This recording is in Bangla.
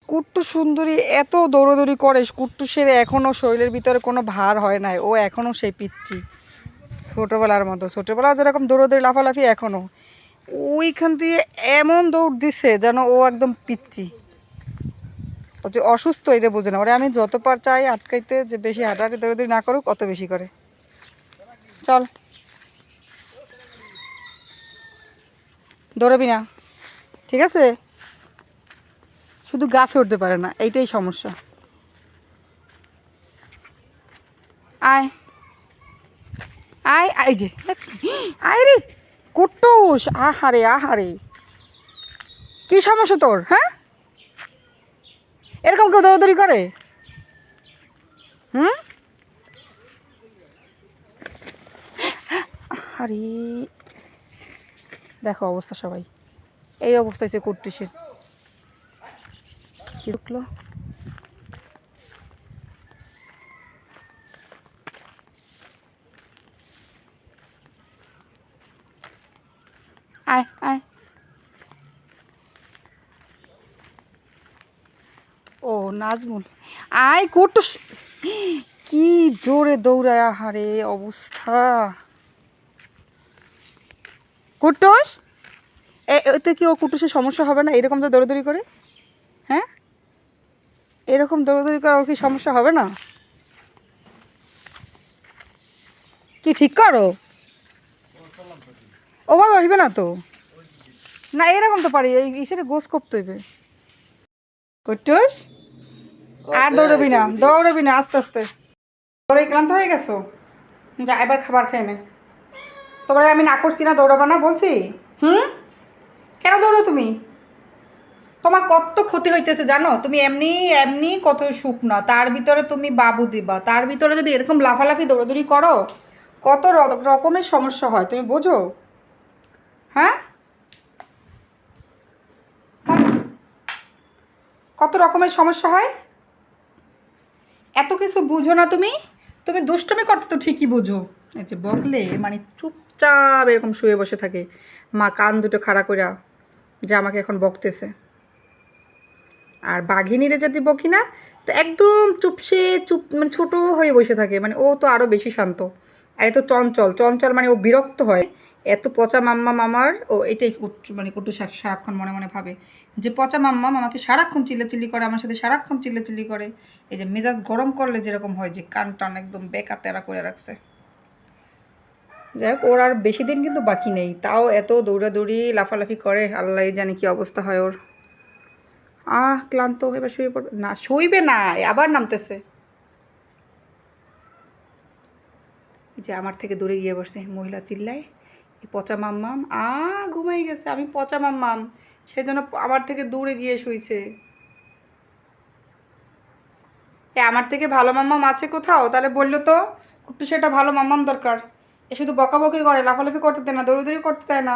কুট্টু সুন্দরী এত দৌড়াদৌড়ি করে, কুট্টুসের এখনও শরীরের ভিতরে কোনো ভার হয় নাই, ও এখনও সেই পিচ্ছি ছোটোবেলার মতো। ছোটোবেলা যেরকম দৌড়াদৌড়ি লাফালাফি এখনও ওইখান দিয়ে এমন দৌড় দিছে যেন ও একদম পিচ্ছি। ও যে অসুস্থ এটা বোঝে না। ওরে আমি যতবার চাই আটকাইতে যে বেশি হাঁটাহাঁটি দৌড়াদৌড়ি না করুক, অত বেশি করে। চল, দৌড়াবি না, ঠিক আছে? শুধু গাছে উঠতে পারে না, এইটাই সমস্যা। আয় আয়, আয় যে আয় রে কুট্টুস, আহারে আহারে, কি সমস্যা তোর? হ্যাঁ, এরকম কেউ দৌড়াদৌড়ি করে? হুম, আরে দেখো অবস্থা, সবাই এই অবস্থা হচ্ছে কুট্টুসের। কি ঢুকলো? আয় আয়। ও নাজমুল, আয় কুট্টুস, কি জোরে দৌড়ায়, আহারে অবস্থা। কুট্টুস, এতে কি ও কুট্টুসের সমস্যা হবে না এরকম তো দৌড়াদৌড়ি করে? হ্যাঁ, এরকম দৌড়াদৌড়ি করে ওর কি সমস্যা হবে না? কি ঠিক করো? ও ভাই হইবে না তো, না এরকম তো পারি, এই ইসে গোস করতে হইবে। কুট্টুস, আর দৌড়াবি না, দৌড়াবি না, আস্তে আস্তে। দৌড়ে ক্লান্ত হয়ে গেছো? যা এবার খাবার খেয়ে নে। তোমার আমি না করছি না দৌড়াবা না বলছি? হুম, কেন দৌড়ো তুমি? তোমার কত ক্ষতি হইতেছে জানো? তুমি এমনি এমনি কত সুখ না, তার ভিতরে তুমি বাবু দিবা, তার ভিতরে যদি এরকম লাফালাফি দৌড়াদৌড়ি করো, কত রকমের সমস্যা হয়, তুমি বোঝো? হ্যাঁ, কত রকমের সমস্যা হয়, এত কিছু বুঝো না তুমি? তুমি দুষ্টুমি করতে তো ঠিকই বুঝো। এই যে বকলে মানে চুপচাপ এরকম শুয়ে বসে থাকে, মা কান দুটো খাড়া কইরা যে আমাকে এখন বকতেছে। আর বাঘিনীরে যদি বকি না, তো একদম চুপসে চুপ মানে ছোটো হয়ে বসে থাকে, মানে ও তো আরও বেশি শান্ত। আর এত চঞ্চল চঞ্চল মানে ও বিরক্ত হয়, এত পচা মাম্মা মামার ও এটাই মানে কটু সারাক্ষণ মনে মনে ভাবে যে পচা মাম্মা আমাকে সারাক্ষণ চিল্লাচিল্লি করে, আমার সাথে সারাক্ষণ চিল্লাচিল্লি করে। এই যে মেজাজ গরম করলে যেরকম হয়, যে কান টান একদম বেকা তেরা করে রাখছে। যাই হোক, ওর আর বেশি দিন কিন্তু বাকি নেই, তাও এত দৌড়াদৌড়ি লাফালাফি করে, আল্লাহ জানে কি অবস্থা হয় ওর। ক্লান্ত, এবার শুয়ে পড়বে না, শুইবে না, আবার নামতেছে। যে আমার থেকে দূরে গিয়ে বসছে, মহিলা চিল্লায়, এই পচা মাম্মাম ঘুমাই গেছে, আমি পচা মাম্মাম, সেই জন্য আমার থেকে দূরে গিয়ে শুইছে। আমার থেকে ভালো মাম্মাম আছে কোথাও? তাহলে বললো তো, একটু সেটা ভালো মাম্মাম দরকার। এ শুধু বকাবকি করে, লাফালাফি করতে দেয় না, দৌড়াদৌড়ি করতে দেয় না।